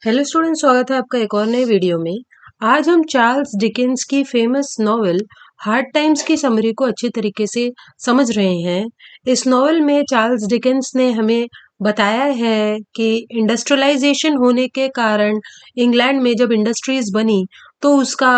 Hello student, स्वागत है आपका एक और नए वीडियो में। आज हम चार्ल्स डिकेंस की फेमस नॉवेल हार्ड टाइम्स की समरी को अच्छी तरीके से समझ रहे हैं। इस नॉवेल में चार्ल्स डिकेंस ने हमें बताया है कि इंडस्ट्रियलाइजेशन होने के कारण इंग्लैंड में जब इंडस्ट्रीज बनी तो उसका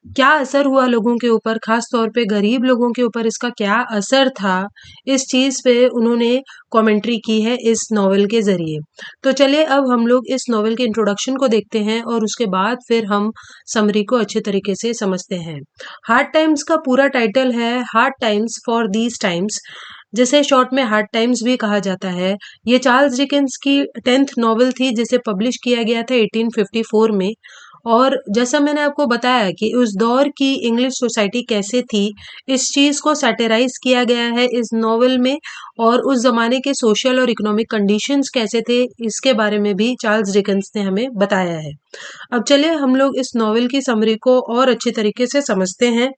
क्या असर हुआ लोगों के ऊपर, खास तौर पे गरीब लोगों के ऊपर इसका क्या असर था, इस चीज़ पे उन्होंने कमेंट्री की है इस नॉवेल के ज़रिए। तो चलिए अब हम लोग इस नॉवेल के इंट्रोडक्शन को देखते हैं और उसके बाद फिर हम समरी को अच्छे तरीके से समझते हैं। हार्ड टाइम्स का पूरा टाइटल है hard times for these times, जिसे शॉर्ट में हार्ड टाइम्स भी कहा जाता है। ये चार्ल्स डिकेंस की 10th नॉवेल थी जिसे पब्लिश किया गया था 1854 में। और जैसा मैंने आपको बताया कि उस दौर की इंग्लिश सोसाइटी कैसे थी, इस चीज़ को सैटिराइज किया गया है इस नॉवेल में। और उस ज़माने के सोशल और इकोनॉमिक कंडीशंस कैसे थे, इसके बारे में भी चार्ल्स डिकेंस ने हमें बताया है। अब चलिए हम लोग इस नॉवेल की समरी को और अच्छे तरीके से समझते हैं।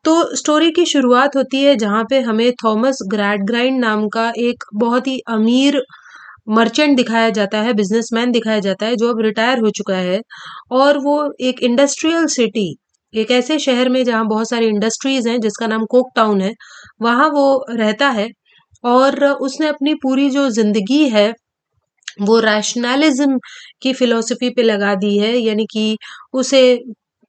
तो स्टोरी की शुरुआत होती है जहाँ पे हमें थॉमस ग्रैडग्राइंड नाम का एक बहुत ही अमीर मर्चेंट दिखाया जाता है, बिजनेसमैन दिखाया जाता है जो अब रिटायर हो चुका है। और वो एक इंडस्ट्रियल सिटी, एक ऐसे शहर में जहाँ बहुत सारी इंडस्ट्रीज हैं जिसका नाम कोक टाउन है, वहाँ वो रहता है। और उसने अपनी पूरी जो जिंदगी है वो रैशनैलिज्म की फिलॉसफी पे लगा दी है, यानी कि उसे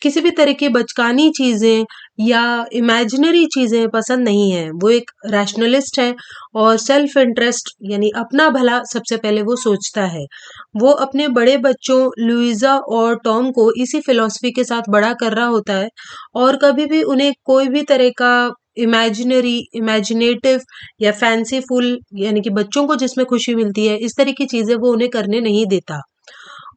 किसी भी तरह की बचकानी चीजें या इमेजिनरी चीजें पसंद नहीं है। वो एक रैशनलिस्ट है और सेल्फ इंटरेस्ट यानी अपना भला सबसे पहले वो सोचता है। वो अपने बड़े बच्चों लुइजा और टॉम को इसी फिलॉसफी के साथ बड़ा कर रहा होता है। और कभी भी उन्हें कोई भी तरह का इमेजिनेटिव या फैंसीफुल, यानी कि बच्चों को जिसमें खुशी मिलती है, इस तरह की चीजें वो उन्हें करने नहीं देता।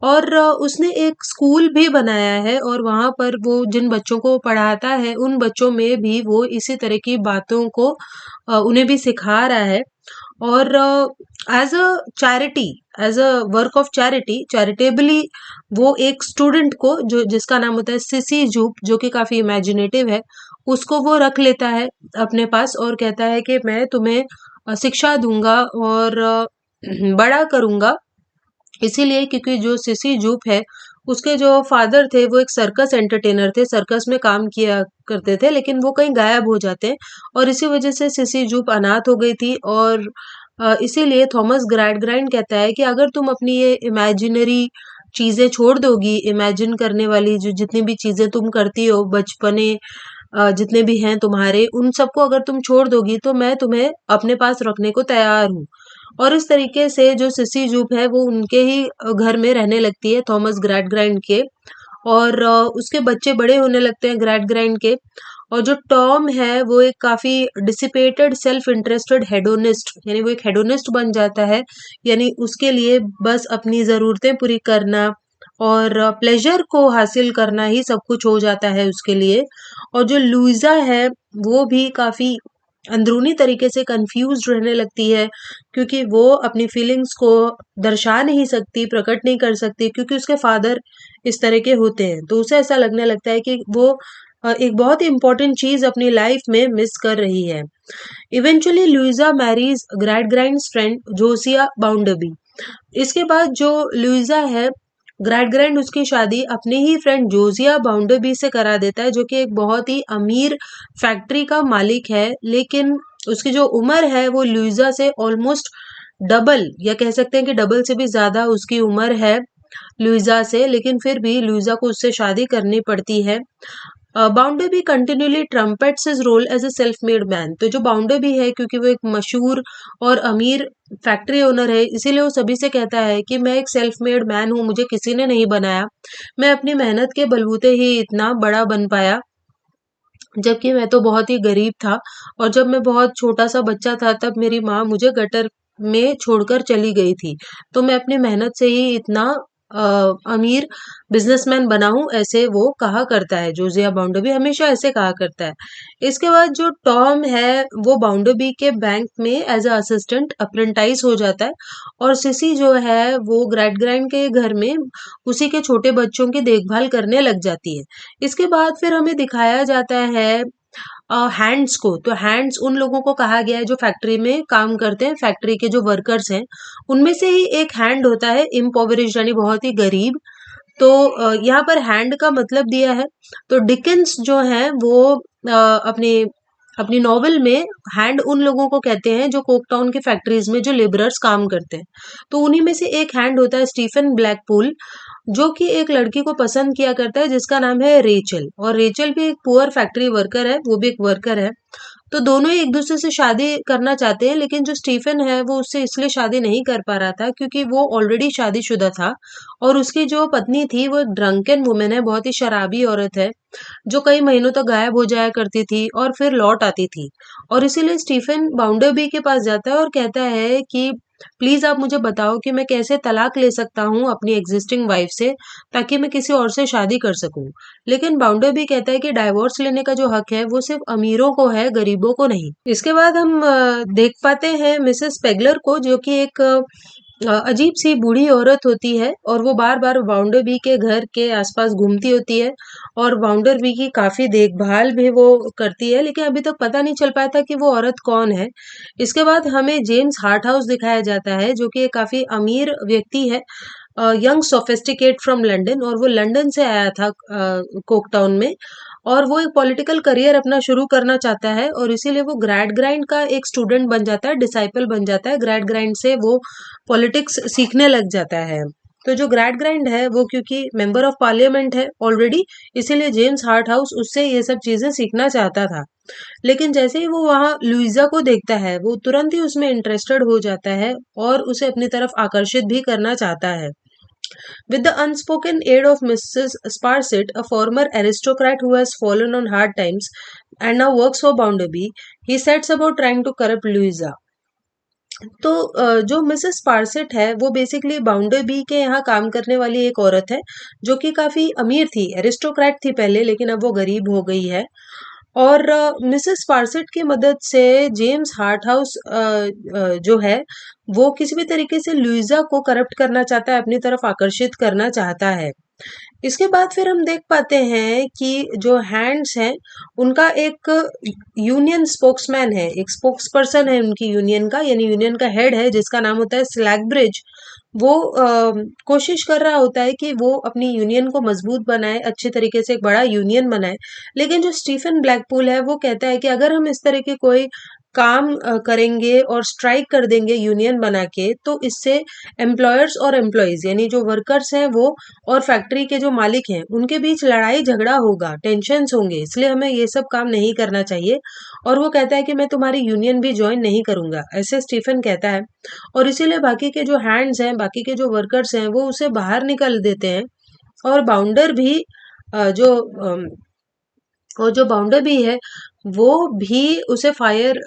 और उसने एक स्कूल भी बनाया है और वहां पर वो जिन बच्चों को पढ़ाता है उन बच्चों में भी वो इसी तरह की बातों को उन्हें भी सिखा रहा है। और as a charity, as a work of charity, charitably वो एक स्टूडेंट को जो जिसका नाम होता है सिसी जूप, जो कि काफी इमेजिनेटिव है, उसको वो रख लेता है अपने पास और कहता है कि मैं तुम्हें शिक्षा दूंगा और बड़ा करूंगा। इसीलिए क्योंकि जो सिसी जूप है उसके जो फादर थे वो एक सर्कस एंटरटेनर थे, सर्कस में काम किया करते थे, लेकिन वो कहीं गायब हो जाते हैं। और इसी वजह से सिसी जूप अनाथ हो गई थी। और इसीलिए थॉमस ग्रैडग्राइंड कहता है कि अगर तुम अपनी ये इमेजिनरी चीजें छोड़ दोगी, इमेजिन करने वाली जो जितनी भी चीजें तुम करती हो बचपने, जितने भी हैं तुम्हारे, उन सबको अगर तुम छोड़ दोगी तो मैं तुम्हें अपने पास रखने को तैयार हूँ। और इस तरीके से जो सिसी जूप है वो उनके ही घर में रहने लगती है, थॉमस ग्रैडग्राइंड के। और उसके बच्चे बड़े होने लगते हैं ग्रैडग्राइंड के। और जो टॉम है वो एक काफी डिसिपेटेड सेल्फ इंटरेस्टेड हेडोनिस्ट, यानी वो एक हेडोनिस्ट बन जाता है। यानी उसके लिए बस अपनी जरूरतें पूरी करना और प्लेजर को हासिल करना ही सब कुछ हो जाता है उसके लिए। और जो लुइजा है वो भी काफी अंदरूनी तरीके से कंफ्यूज्ड रहने लगती है, क्योंकि वो अपनी फीलिंग्स को दर्शा नहीं सकती, प्रकट नहीं कर सकती, क्योंकि उसके फादर इस तरह के होते हैं। तो उसे ऐसा लगने लगता है कि वो एक बहुत ही इंपॉर्टेंट चीज अपनी लाइफ में मिस कर रही है। Eventually Louisa marries Gradgrind's friend Josiah Bounderby. इसके बाद जो लुइजा है, ग्रैडग्रैंड उसकी शादी अपने ही फ्रेंड जोसिया बाउंडरबी से करा देता है, जो कि एक बहुत ही अमीर फैक्ट्री का मालिक है। लेकिन उसकी जो उम्र है वो लुइजा से ऑलमोस्ट डबल, या कह सकते हैं कि डबल से भी ज्यादा उसकी उम्र है लुइजा से, लेकिन फिर भी लुइजा को उससे शादी करनी पड़ती है। बाउंडर भी continuously trumpets his role as a self made man. तो जो बाउंडर भी है, क्योंकि वो एक मशहूर और अमीर फैक्ट्री ओनर है, इसीलिए वो सभी से कहता है कि मैं एक सेल्फ मेड मैन हूँ, मुझे किसी ने नहीं बनाया, मैं अपनी मेहनत के बलबूते ही इतना बड़ा बन पाया, जबकि मैं तो बहुत ही गरीब था। और जब मैं बहुत छोटा सा बच्चा था तब मेरी माँ मुझे गटर में छोड़कर चली गई थी। तो मैं अपनी मेहनत से ही इतना अमीर बिजनेसमैन बना हूँ, ऐसे वो कहा करता है। जोजिया बाउंडरबी हमेशा ऐसे कहा करता है। इसके बाद जो टॉम है वो बाउंडरबी के बैंक में एज अ असिस्टेंट अप्रेंटाइज हो जाता है। और सिसी जो है वो ग्रैडग्राइंड के घर में उसी के छोटे बच्चों की देखभाल करने लग जाती है। इसके बाद फिर हमें दिखाया जाता है हैंड्स को, तो हैंड्स उन लोगों को कहा गया है जो फैक्ट्री में काम करते हैं, फैक्ट्री के जो वर्कर्स हैं, उनमें से ही एक हैंड होता है इम्पोवरिश्ड यानी बहुत ही गरीब। तो यहाँ पर हैंड का मतलब दिया है। तो डिकेंस जो है वो अपनी अपनी नॉवेल में हैंड उन लोगों को कहते हैं जो कोकटाउन की फैक्ट्रीज में जो लेबरर्स काम करते हैं। तो उन्हीं में से एक हैंड होता है स्टीफन ब्लैकपूल, जो कि एक लड़की को पसंद किया करता है जिसका नाम है रेचल, और रेचल भी एक पुअर फैक्ट्री वर्कर है, वो भी एक वर्कर है। तो दोनों ही एक दूसरे से शादी करना चाहते हैं, लेकिन जो स्टीफन है वो उससे इसलिए शादी नहीं कर पा रहा था क्योंकि वो ऑलरेडी शादीशुदा था, और उसकी जो पत्नी थी वो एक ड्रंकन वुमेन है, बहुत ही शराबी औरत है, जो कई महीनों तक गायब हो जाया करती थी और फिर लौट आती थी। और इसीलिए स्टीफन बाउंडरबी के पास जाता है और कहता है कि प्लीज आप मुझे बताओ कि मैं कैसे तलाक ले सकता हूँ अपनी एग्जिस्टिंग वाइफ से, ताकि मैं किसी और से शादी कर सकूं। लेकिन बाउंडरबी कहता है कि डाइवोर्स लेने का जो हक है वो सिर्फ अमीरों को है, गरीबों को नहीं। इसके बाद हम देख पाते हैं मिसेस पेगलर को, जो कि एक अजीब सी बूढ़ी औरत होती है, और वो बार बार बाउंडरबी के घर के आसपास घूमती होती है, और बाउंडरबी की काफी देखभाल भी वो करती है, लेकिन अभी तक पता नहीं चल पाया था कि वो औरत कौन है। इसके बाद हमें जेम्स हार्ट हाउस दिखाया जाता है, जो कि एक काफी अमीर व्यक्ति है, यंग सोफिस्टिकेट फ्रॉम लंदन, और वो लंदन से आया था कोकटाउन में, और वो एक पॉलिटिकल करियर अपना शुरू करना चाहता है, और इसीलिए वो ग्रैड ग्राइंड का एक स्टूडेंट बन जाता है, डिसाइपल बन जाता है। ग्रैड ग्राइंड से वो पॉलिटिक्स सीखने लग जाता है। तो जो ग्रैड ग्राइंड है वो क्योंकि मेंबर ऑफ पार्लियामेंट है ऑलरेडी, इसीलिए जेम्स हार्ट हाउस उससे ये सब चीजें सीखना चाहता था। लेकिन जैसे ही वो वहां लुइजा को देखता है, वो तुरंत ही उसमें इंटरेस्टेड हो जाता है और उसे अपनी तरफ आकर्षित भी करना चाहता है। With the unspoken aid of Mrs. Sparsit, a former aristocrat who has fallen on hard times and now works for Bounderby, he sets about trying to corrupt Louisa. तो जो मिसेस पारसेट है वो बेसिकली बाउंडर बी के यहाँ काम करने वाली एक औरत है, जो कि काफी अमीर थी, एरिस्टोक्रेट थी पहले, लेकिन अब वो गरीब हो गई है। और मिसेस पारसेट की मदद से जेम्स हार्ट हाउस जो है वो किसी भी तरीके से लुइजा को करप्ट करना चाहता है, अपनी तरफ आकर्षित करना चाहता है। इसके बाद फिर हम देख पाते हैं कि जो हैंड्स हैं उनका एक यूनियन स्पोक्समैन है, एक स्पोक्स पर्सन है उनकी यूनियन का, यानी यूनियन का हेड है जिसका नाम होता है स्लैगब्रिज। वो कोशिश कर रहा होता है कि वो अपनी यूनियन को मजबूत बनाए, अच्छे तरीके से एक बड़ा यूनियन बनाए। लेकिन जो स्टीफन ब्लैकपूल है वो कहता है कि अगर हम इस तरह के कोई काम करेंगे और स्ट्राइक कर देंगे यूनियन बना के, तो इससे एम्प्लॉयर्स और एम्प्लॉयज यानी जो वर्कर्स हैं वो और फैक्ट्री के जो मालिक हैं उनके बीच लड़ाई झगड़ा होगा, टेंशन्स होंगे, इसलिए हमें ये सब काम नहीं करना चाहिए। और वो कहता है कि मैं तुम्हारी यूनियन भी ज्वाइन नहीं करूंगा, ऐसे स्टीफन कहता है। और इसीलिए बाकी के जो हैंड्स हैं, बाकी के जो वर्कर्स हैं वो उसे बाहर निकल देते हैं, और बाउंडर भी अ, जो अम, और जो बाउंडर भी है वो भी उसे फायर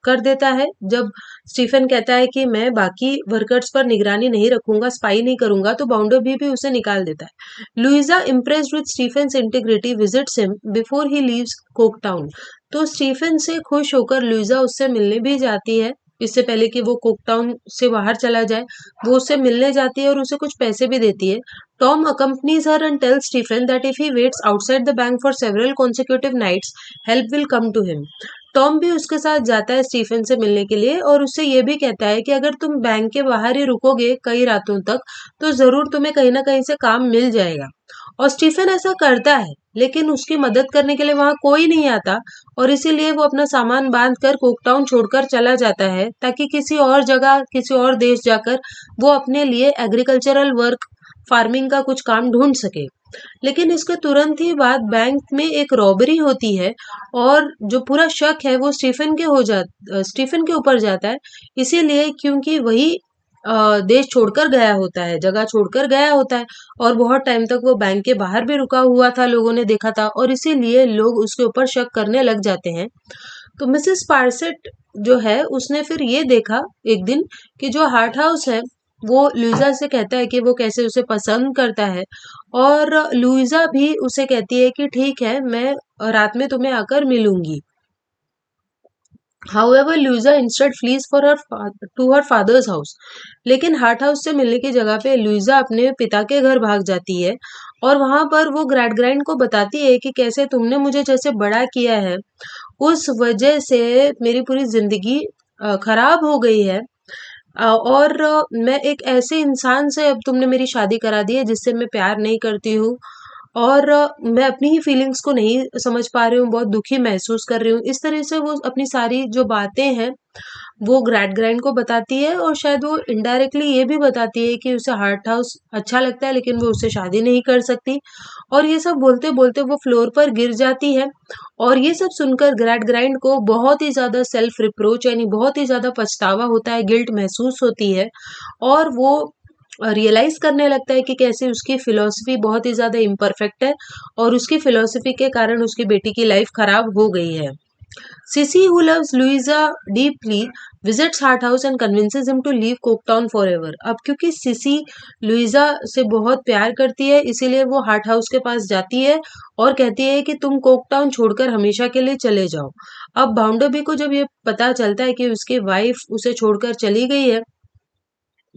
कर देता है, जब स्टीफन कहता है कि मैं बाकी वर्कर्स पर निगरानी नहीं रखूंगा, स्पाई नहीं करूंगा, तो बाउंडर भी उसे निकाल देता है। Louisa impressed with Stephen's integrity visits him before he leaves Coketown. तो स्टीफन से खुश होकर लुइजा उससे मिलने भी जाती है, इससे पहले कि वो कोकटाउन से बाहर चला जाए। वो उससे मिलने जाती है और उसे कुछ पैसे भी देती है। Tom accompanies her and tells Stephen that if he waits outside the bank for several consecutive nights, help will come to him. Tom भी उसके साथ जाता है स्टीफन से मिलने के लिए, और उससे ये भी कहता है कि अगर तुम बैंक के बाहर ही रुकोगे कई रातों तक, तो जरूर तुम्हें कहीं ना कहीं से काम मिल जाएगा। और स्टीफन ऐसा करता है, लेकिन उसकी मदद करने के लिए वहां कोई नहीं आता, और इसीलिए वो अपना सामान बांध कर कोकटाउन छोड़कर चला जाता है, ताकि किसी और जगह, किसी और देश जाकर वो अपने लिए एग्रीकल्चरल वर्क, फार्मिंग का कुछ काम ढूंढ सके। लेकिन इसके तुरंत ही बाद बैंक में एक रॉबरी होती है, और जो पूरा शक है वो स्टीफन के ऊपर जाता है, इसीलिए क्योंकि वही देश छोड़कर गया होता है, जगह छोड़कर गया होता है, और बहुत टाइम तक वो बैंक के बाहर भी रुका हुआ था, लोगों ने देखा था, और इसीलिए लोग उसके ऊपर शक करने लग जाते हैं। तो मिसेस पारसेट जो है उसने फिर ये देखा एक दिन कि जो हार्ट हाउस है वो लुइजा से कहता है कि वो कैसे उसे पसंद करता है, और लुइजा भी उसे कहती है कि ठीक है, मैं रात में तुम्हें आकर मिलूंगी। However Luisa instead fleas for her father's house. लेकिन हार्ट हाउस से मिलने की जगह पे लुइजा अपने पिता के घर भाग जाती है और वहां पर वो ग्रैड ग्रैंड को बताती है कि कैसे तुमने मुझे जैसे बड़ा किया है उस वजह से मेरी पूरी जिंदगी खराब हो गई है। और मैं एक ऐसे इंसान से अब तुमने मेरी शादी करा दी है जिससे मैं प्यार नहीं करती हूँ और मैं अपनी ही फीलिंग्स को नहीं समझ पा रही हूँ, बहुत दुखी महसूस कर रही हूँ। इस तरह से वो अपनी सारी जो बातें हैं वो ग्रैड ग्रैंड को बताती है और शायद वो इनडायरेक्टली ये भी बताती है कि उसे हार्ट हाउस अच्छा लगता है लेकिन वो उससे शादी नहीं कर सकती। और ये सब बोलते बोलते वो फ्लोर पर गिर जाती है और ये सब सुनकर ग्रैड ग्रैंड को बहुत ही ज्यादा सेल्फ रिप्रोच यानी बहुत ही ज्यादा पछतावा होता है, गिल्ट महसूस होती है और वो रियलाइज करने लगता है कि कैसे उसकी फिलॉसफी बहुत ही ज्यादा इम्परफेक्ट है और उसकी फिलॉसफी के कारण उसकी बेटी की लाइफ खराब हो गई है। Sissy, who loves Louisa deeply, visits Hart House and convinces him to leave Coketown forever. अब क्योंकि सिसी लुइजा से बहुत प्यार करती है इसीलिए वो हार्ट हाउस के पास जाती है और कहती है कि तुम कोकटाउन छोड़कर हमेशा के लिए चले जाओ। अब बाउंडरबी को जब ये पता चलता है कि उसकी वाइफ उसे छोड़कर चली गई है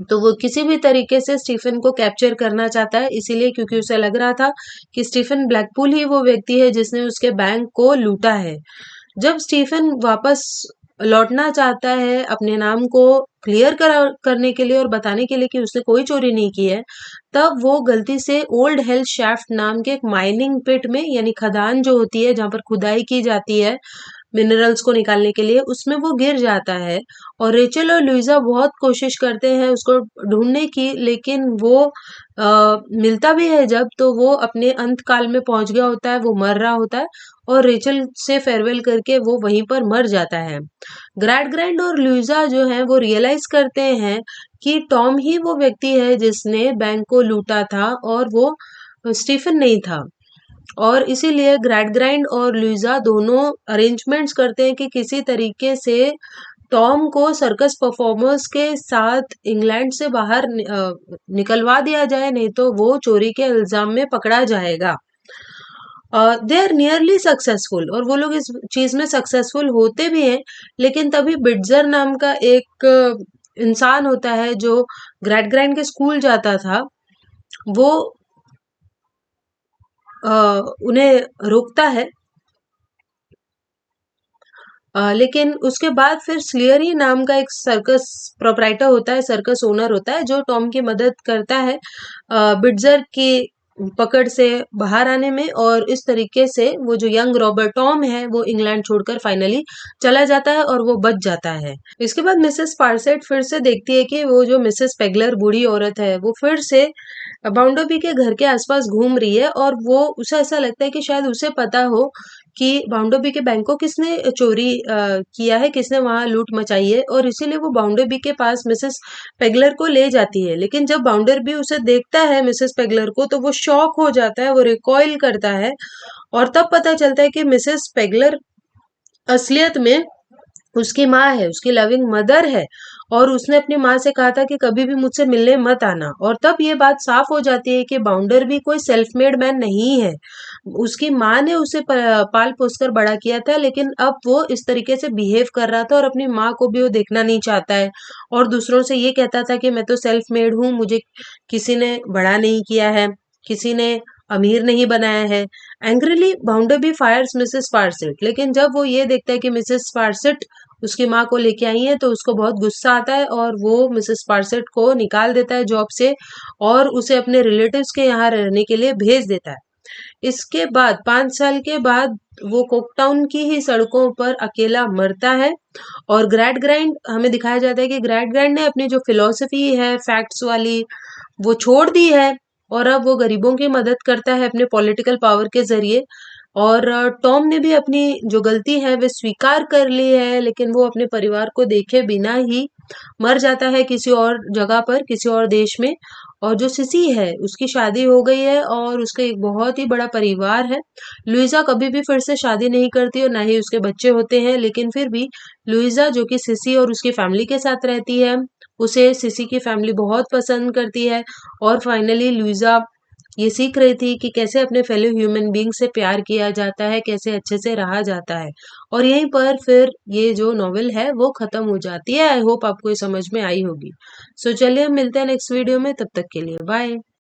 तो वो किसी भी तरीके से स्टीफन को कैप्चर करना चाहता है, इसीलिए क्योंकि उसे लग रहा था कि स्टीफन ब्लैकपूल ही वो व्यक्ति है जिसने उसके बैंक को लूटा है। जब स्टीफन वापस लौटना चाहता है अपने नाम को करने के लिए और बताने के लिए कि उसने कोई चोरी नहीं की है, तब वो गलती से ओल्ड हेल्थ शाफ्ट नाम के एक माइनिंग पिट में यानी खदान जो होती है जहां पर खुदाई की जाती है मिनरल्स को निकालने के लिए, उसमें वो गिर जाता है और रेचल और लुइजा बहुत कोशिश करते हैं उसको ढूंढने की लेकिन वो मिलता भी है जब तो वो अपने अंत काल में पहुंच गया होता है, वो मर रहा होता है और रेचल से फेयरवेल करके वो वहीं पर मर जाता है। ग्रैड ग्रैंड और लुइजा जो है वो रियलाइज करते हैं कि टॉम ही वो व्यक्ति है जिसने बैंक को लूटा था और वो स्टीफन नहीं था। और इसीलिए ग्रैड ग्राइंड और लुइजा दोनों अरेंजमेंट्स करते हैं कि किसी तरीके से टॉम को सर्कस परफॉर्मर्स के साथ इंग्लैंड से बाहर निकलवा दिया जाए, नहीं तो वो चोरी के इल्जाम में पकड़ा जाएगा। दे आर नियरली सक्सेसफुल और वो लोग इस चीज में सक्सेसफुल होते भी हैं लेकिन तभी बिटजर नाम का एक इंसान होता है जो ग्रैड ग्रैंड के स्कूल जाता था, वो उन्हें रोकता है। लेकिन उसके बाद फिर स्लियरी नाम का एक सर्कस प्रोपराइटर होता है, सर्कस ओनर होता है जो टॉम की मदद करता है बिटजर की पकड़ से बाहर आने में और इस तरीके से वो जो यंग रॉबर्ट टॉम है वो इंग्लैंड छोड़कर फाइनली चला जाता है और वो बच जाता है। इसके बाद मिसेस पार्सेट फिर से देखती है कि वो जो मिसेस पेगलर बूढ़ी औरत है वो फिर से बाउंडरबी के घर के आसपास घूम रही है और वो उसे ऐसा लगता है कि शायद उसे पता हो कि बाउंडरबी के बैंक को किसने चोरी किया है, किसने वहां लूट मचाई है और इसीलिए वो बाउंडरबी के पास मिसेस पेगलर को ले जाती है। लेकिन जब बाउंडरबी उसे देखता है मिसेस पेगलर को तो वो शॉक हो जाता है, वो रिकॉइल करता है और तब पता चलता है कि मिसेस पेगलर असलियत में उसकी माँ है, उसकी लविंग मदर है और उसने अपनी माँ से कहा था कि कभी भी मुझसे मिलने मत आना और तब ये बात साफ हो जाती है कि बाउंडर भी कोई सेल्फ मेड मैन नहीं है। उसकी माँ ने उसे पाल पोस कर बड़ा किया था लेकिन अब वो इस तरीके से बिहेव कर रहा था और अपनी माँ को भी वो देखना नहीं चाहता है और दूसरों से ये कहता था कि मैं तो सेल्फ मेड हूँ, मुझे किसी ने बड़ा नहीं किया है, किसी ने अमीर नहीं बनाया है। एंग्रीली बाउंडर भी फायर्स मिसेस पार्सेट, लेकिन जब वो ये देखता है कि मिसेस पार्सेट उसकी माँ को लेके आई है तो उसको बहुत गुस्सा आता है और वो मिसेस पार्सेट को निकाल देता है जॉब से और उसे अपने रिलेटिव्स के यहाँ रहने के लिए भेज देता है। इसके बाद 5 साल के बाद वो कोकटाउन की ही सड़कों पर अकेला मरता है और ग्रैड ग्राइंड हमें दिखाया जाता है कि ग्रैड ग्राइंड ने अपनी जो फिलॉसफी है फैक्ट्स वाली वो छोड़ दी है और अब वो गरीबों की मदद करता है अपने पॉलिटिकल पावर के जरिए। और टॉम ने भी अपनी जो गलती है वे स्वीकार कर ली है लेकिन वो अपने परिवार को देखे बिना ही मर जाता है किसी और जगह पर, किसी और देश में। और जो सिसी है उसकी शादी हो गई है और उसका एक बहुत ही बड़ा परिवार है। लुइजा कभी भी फिर से शादी नहीं करती और ना ही उसके बच्चे होते हैं लेकिन फिर भी लुइजा जो कि सिसी और उसकी फैमिली के साथ रहती है उसे सिसी की फैमिली बहुत पसंद करती है और फाइनली लुइजा ये सीख रही थी कि कैसे अपने फेलो ह्यूमन बीइंग से प्यार किया जाता है, कैसे अच्छे से रहा जाता है। और यहीं पर फिर ये जो नॉवेल है वो खत्म हो जाती है। आई होप आपको ये समझ में आई होगी। सो चलिए हम मिलते हैं नेक्स्ट वीडियो में, तब तक के लिए बाय।